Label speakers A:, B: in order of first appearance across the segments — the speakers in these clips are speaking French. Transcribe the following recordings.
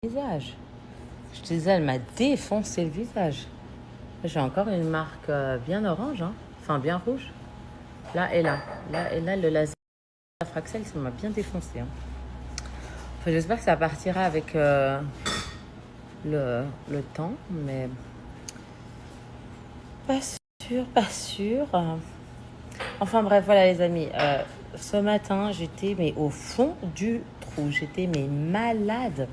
A: visage. Je te disais, elle m'a défoncé le visage. J'ai encore une marque bien orange, hein. Enfin bien rouge. Là et là. Là et là, le laser Fraxel, ça m'a bien défoncé, hein. Enfin, j'espère que ça partira avec le temps, mais pas sûr, pas sûr. Enfin bref, voilà les amis. Ce matin, j'étais mais au fond du trou. J'étais mais malade.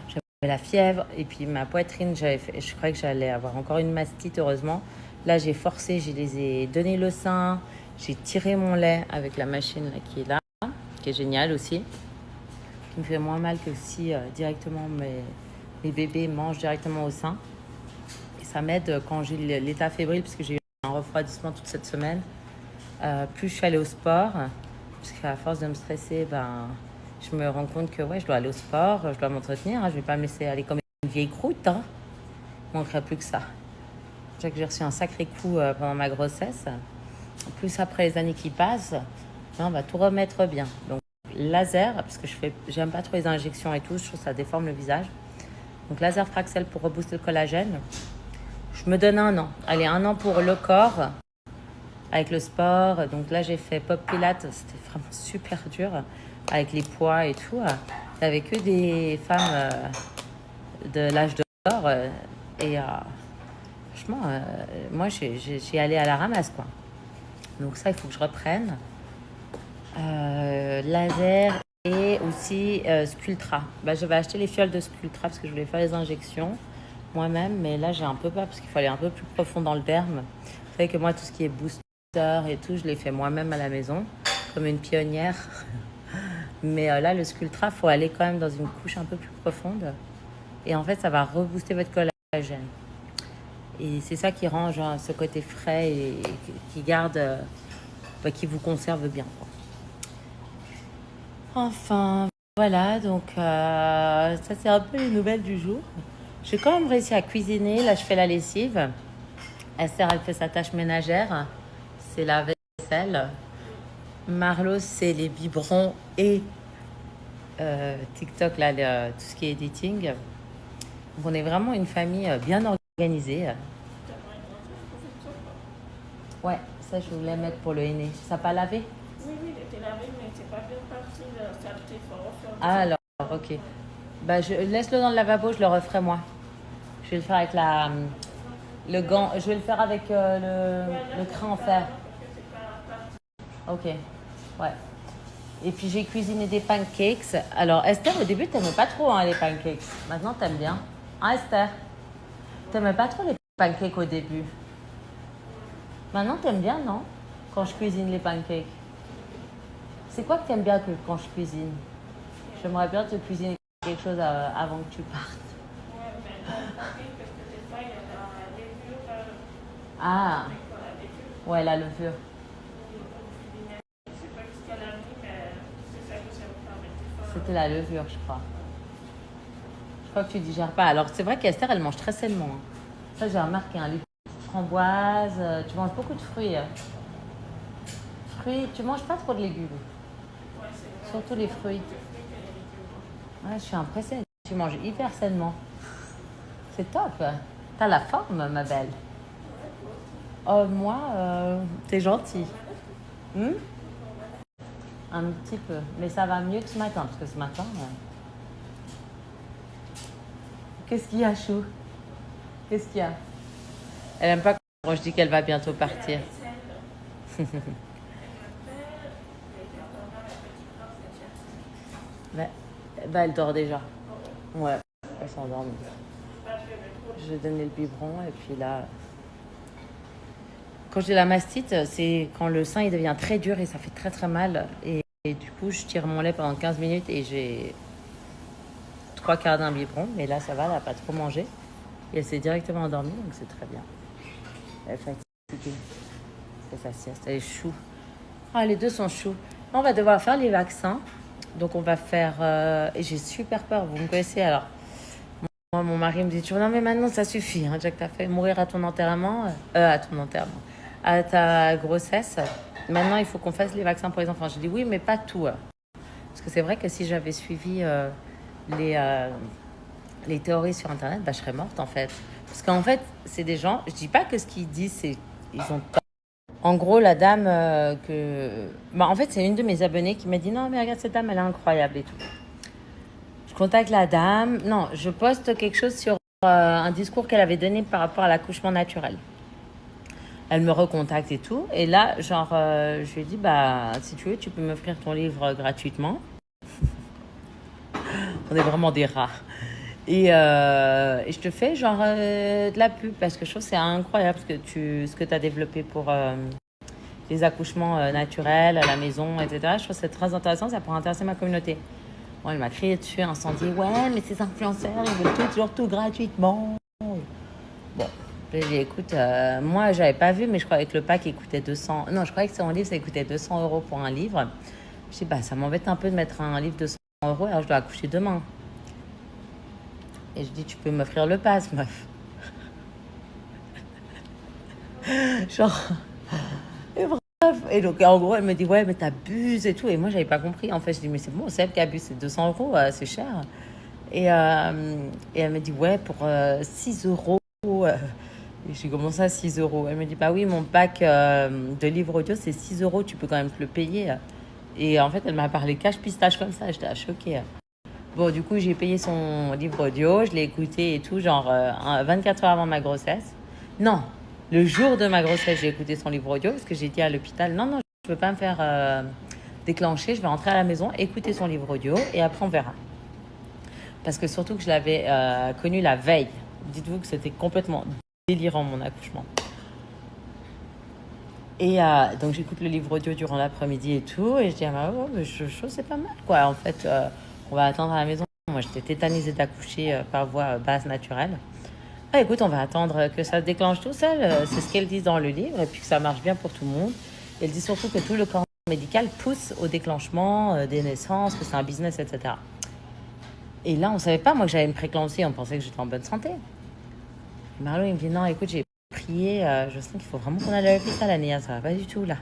A: J'avais la fièvre et puis ma poitrine, je croyais que j'allais avoir encore une mastite, heureusement. Là, j'ai forcé, je les ai donné le sein, j'ai tiré mon lait avec la machine là, qui est géniale aussi, qui me fait moins mal que si directement mes bébés mangent directement au sein. Et ça m'aide quand j'ai l'état fébrile, parce que j'ai eu un refroidissement toute cette semaine. Plus je suis allée au sport, parce qu'à force de me stresser, ben, je me rends compte que ouais, je dois aller au sport, je dois m'entretenir, hein, je ne vais pas me laisser aller comme une vieille croûte. Hein. Il ne manquerait plus que ça. Déjà que j'ai reçu un sacré coup pendant ma grossesse. En plus, après les années qui passent, ben, on va tout remettre bien. Donc, laser, parce que j'aime pas trop les injections et tout, je trouve que ça déforme le visage. Donc, laser Fraxel pour rebooster le collagène. Je me donne 1 an. Allez, 1 an pour le corps, avec le sport. Donc là, j'ai fait pop pilates. C'était vraiment super dur avec les poids et tout. Avec que des femmes de l'âge d'or. Et franchement, moi, j'ai allé à la ramasse, quoi. Donc ça, il faut que je reprenne. Laser et aussi Sculptra. Bah, je vais acheter les fioles de Sculptra parce que je voulais faire les injections moi-même. Mais là, j'ai un peu peur parce qu'il faut aller un peu plus profond dans le derme. Vous savez que moi, tout ce qui est booster et tout, je l'ai fait moi-même à la maison, comme une pionnière. Mais là, le Sculptra, il faut aller quand même dans une couche un peu plus profonde. Et en fait, ça va rebooster votre collagène. Et c'est ça qui rend genre, ce côté frais et qui garde, qui vous conserve bien, quoi. Enfin, voilà, donc ça c'est un peu les nouvelles du jour. J'ai quand même réussi à cuisiner. Là, je fais la lessive. Esther, elle fait sa tâche ménagère. C'est la vaisselle. Marlo, c'est les biberons et TikTok, là, tout ce qui est editing. Donc, on est vraiment une famille bien organisée. Ouais, ça, je voulais mettre pour le henné. Ça n'a pas lavé?
B: Oui, oui, il était lavé, mais c'est pas bien parti, la saleté, il faut refaire
A: Ah,
B: dessus.
A: alors, ok. Bah, laisse-le dans le lavabo, je le referai moi. Je vais le faire avec le gant. Je vais le faire avec
B: Ouais, là,
A: le
B: c'est
A: crin en
B: ça,
A: fer.
B: non, parce que c'est pas parti.
A: Ok, ouais. Et puis j'ai cuisiné des pancakes. Alors Esther, au début, t'aimais pas trop hein, les pancakes. Maintenant, t'aimes bien. Ah Esther, t'aimais pas trop les pancakes au début. Maintenant, t'aimes bien, non? Quand je cuisine les pancakes. C'est quoi que t'aimes bien quand je cuisine? J'aimerais bien te cuisiner quelque chose avant que tu partes.
B: Ouais, mais dans le papier, parce que des fois, il y a la levure,
A: Ah,
B: avec la levure,
A: ouais, la levure.
B: je sais pas ce qu'elle a mis, mais c'est ça que j'aime faire avec des fois.
A: C'était la levure, je crois. Je crois que tu digères pas. Alors, c'est vrai qu'Esther, elle mange très sainement. Hein. Ça, j'ai remarqué. Hein, les framboises, tu manges beaucoup de fruits. Fruits, tu manges pas trop de légumes.
B: Ouais, c'est vrai,
A: Surtout
B: c'est
A: les
B: beaucoup
A: fruits.
B: plus de fruits que les légumes.
A: Ouais, je suis impressionnée. Tu manges hyper sainement. C'est top. T'as la forme, ma belle. Oh, moi, t'es gentil. Hmm. Un petit peu. Mais ça va mieux que ce matin. Parce que ce matin, qu'est-ce qu'il y a, Chou? Qu'est-ce qu'il y a? Elle aime pas quand je dis qu'elle va bientôt partir. Bah, bah, elle dort déjà. Ouais, elle s'endort. Je vais donner le biberon et puis là, quand j'ai la mastite, c'est quand le sein il devient très dur et ça fait très très mal. Et du coup, je tire mon lait pendant 15 minutes et j'ai 3 quarts d'un biberon. Mais là, ça va, elle n'a pas trop mangé. Et elle s'est directement endormie, donc c'est très bien. Elle est fatiguée. C'est sa sieste. Elle est chou. Ah, les deux sont choux. On va devoir faire les vaccins. Donc, on va faire. Et j'ai super peur. Vous me connaissez alors. Moi, mon mari me dit toujours non, mais maintenant ça suffit. Hein, Jack, t'as fait mourir à ton enterrement. À ton enterrement. À ta grossesse. Maintenant, il faut qu'on fasse les vaccins pour les enfants. Je dis oui, mais pas tout. Parce que c'est vrai que si j'avais suivi les, euh, les théories sur Internet, bah, je serais morte en fait. Parce qu'en fait, c'est des gens, je dis pas que ce qu'ils disent, c'est ils ont tort. En gros, la dame Bah, en fait, c'est une de mes abonnées qui m'a dit non, mais regarde cette dame, elle est incroyable et tout. Je contacte la dame. Non, je poste quelque chose sur un discours qu'elle avait donné par rapport à l'accouchement naturel. Elle me recontacte et tout. Et là, genre, je lui ai dit, bah, si tu veux, tu peux m'offrir ton livre gratuitement. On est vraiment des rats. Et je te fais genre de la pub parce que je trouve que c'est incroyable ce que tu as développé pour les accouchements naturels à la maison, etc. Je trouve que c'est très intéressant, ça pourrait intéresser ma communauté. Bon, elle m'a crié dessus, incendie. Ouais, mais ces influenceurs, ils veulent toujours tout gratuitement. Bon, j'ai dit, écoute, moi, j'avais pas vu, mais je croyais que le pack il coûtait 200. Non, je croyais que son livre, ça coûtait 200 euros pour un livre. Je dis, bah, ça m'embête un peu de mettre un livre de 100 euros, alors je dois accoucher demain. Et je dis, tu peux m'offrir le pass, meuf. Genre. Et bref. Et donc, en gros, elle me dit, ouais, mais t'abuses et tout. Et moi, j'avais pas compris. En fait, je dis, mais c'est bon, c'est elle qui abuse, c'est 200 euros, c'est cher. Et elle me dit, ouais, pour 6 euros. Et j'ai commencé à 6 euros. Elle me dit, bah oui, mon pack de livres audio, c'est 6 euros, tu peux quand même te le payer. Et en fait, elle m'a parlé cash pistache comme ça. J'étais choquée. Bon, du coup, j'ai payé son livre audio, je l'ai écouté et tout, genre 24 heures avant ma grossesse. Non, le jour de ma grossesse, j'ai écouté son livre audio parce que j'ai dit à l'hôpital, non, non, je ne peux pas me faire déclencher, je vais rentrer à la maison, écouter son livre audio et après on verra. Parce que surtout que je l'avais connu la veille. Dites-vous que c'était complètement délirant mon accouchement. Et donc j'écoute le livre audio durant l'après-midi et tout, et je dis à ma maman, mais je trouve que c'est pas mal quoi, en fait. On va attendre à la maison. Moi, j'étais tétanisée d'accoucher par voie basse naturelle. Ah, écoute, on va attendre que ça se déclenche tout seul. C'est ce qu'elle dit dans le livre et puis que ça marche bien pour tout le monde. Et elle dit surtout que tout le corps médical pousse au déclenchement des naissances, que c'est un business, etc. Et là, on ne savait pas, moi, que j'allais me préclampser. On pensait que j'étais en bonne santé. Et Marlo, il me dit, non, écoute, j'ai prié. Je sens qu'il faut vraiment qu'on aille à l'hôpital, Anéa. Ça va pas du tout, là.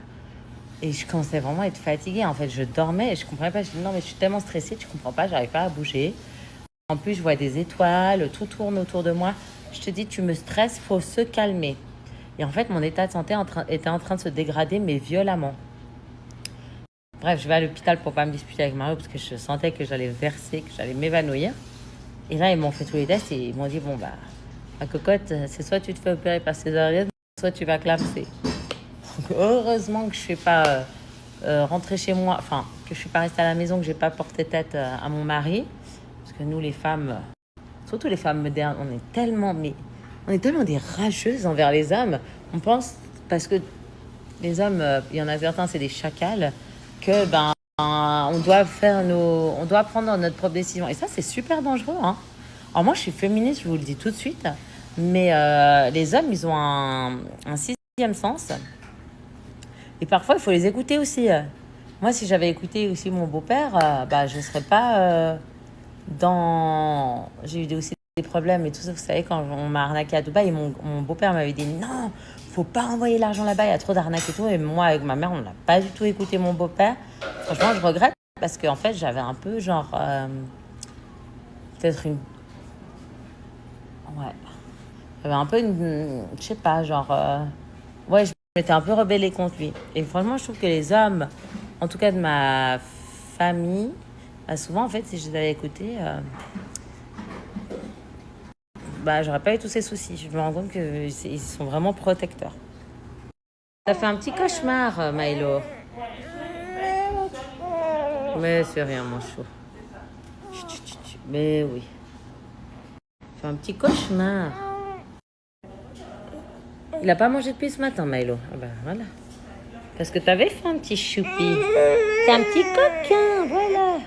A: Et je commençais vraiment à être fatiguée. En fait, je dormais et je comprenais pas. Je dis non, mais je suis tellement stressée, tu comprends pas, j'arrive pas à bouger. En plus, je vois des étoiles, tout tourne autour de moi. Je te dis, tu me stresses, faut se calmer. Et en fait, mon état de santé était en train de se dégrader, mais violemment. Bref, je vais à l'hôpital pour pas me disputer avec Mario parce que je sentais que j'allais verser, que j'allais m'évanouir. Et là, ils m'ont fait tous les tests et ils m'ont dit, bon, bah, ma cocotte, c'est soit tu te fais opérer par césarienne, soit tu vas clamser. Heureusement que je ne suis pas rentrée chez moi, enfin, que je ne suis pas restée à la maison, que je n'ai pas porté tête à mon mari. Parce que nous, les femmes, surtout les femmes modernes, on est tellement des rageuses envers les hommes. On pense, parce que les hommes, il y en a certains, c'est des chacals, que on doit prendre notre propre décision. Et ça, c'est super dangereux. Hein. Alors moi, je suis féministe, je vous le dis tout de suite. Mais les hommes, ils ont un sixième sens. Et parfois, il faut les écouter aussi. Moi, si j'avais écouté aussi mon beau-père, je ne serais pas dans... J'ai eu aussi des problèmes et tout ça. Vous savez, quand on m'a arnaqué à Dubaï, mon beau-père m'avait dit non, faut pas envoyer l'argent là-bas, il y a trop d'arnaques et tout. Et moi, avec ma mère, on n'a pas du tout écouté mon beau-père. Franchement, je regrette parce qu'en fait, j'avais un peu genre... peut-être une... Ouais. J'avais un peu une... Je sais pas, genre... Ouais, je m'étais un peu rebellée contre lui. Et franchement, je trouve que les hommes, en tout cas de ma famille, souvent, en fait, si je les avais écoutés, j'aurais pas eu tous ces soucis. Je me rends compte qu'ils sont vraiment protecteurs. Ça fait un petit cauchemar, Milo. Mais c'est rien, mon chou. Mais oui. Ça fait un petit cauchemar. Il a pas mangé depuis ce matin, Milo. Ah ben voilà. Parce que t'avais fait un petit choupi. C'est un petit coquin, voilà.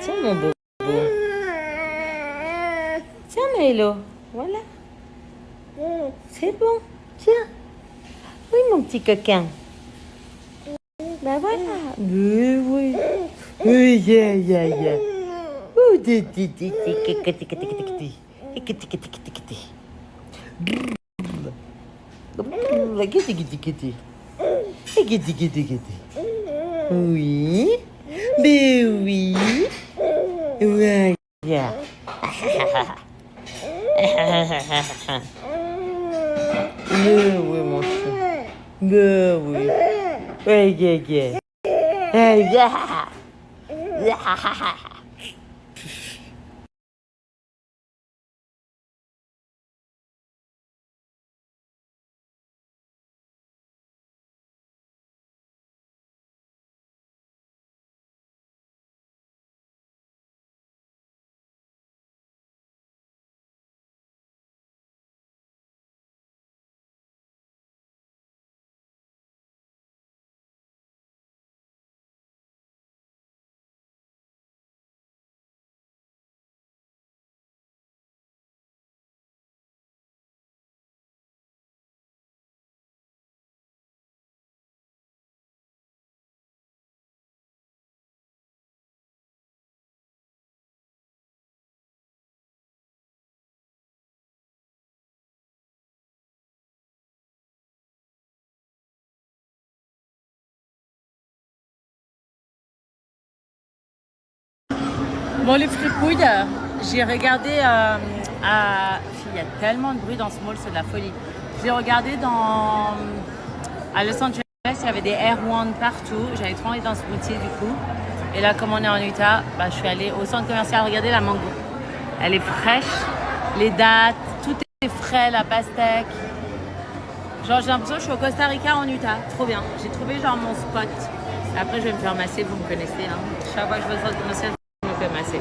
A: Tiens, mon beau. Tiens, Milo. Voilà. C'est bon. Tiens. Oui, mon petit coquin. Ben voilà. Mais oui. Oui, yeah. Ouh, oui. Mais oui. Ouais. Yeah. Oui, mon chien. Oui. Ouais, yeah. Yeah. Bon, les fripouilles, j'ai regardé il y a tellement de bruit dans ce mall, c'est de la folie. J'ai regardé à Los Angeles, il y avait des Air One partout. J'avais trop envie dans ce boutier du coup. Et là, comme on est en Utah, je suis allée au centre commercial regarder la mango. Elle est fraîche, les dattes, tout est frais, la pastèque. Genre, j'ai l'impression que je suis au Costa Rica en Utah. Trop bien. J'ai trouvé genre mon spot. Après, je vais me faire masser, vous me connaissez. Hein. Chaque fois que je vais au centre commercial, je me fais masser.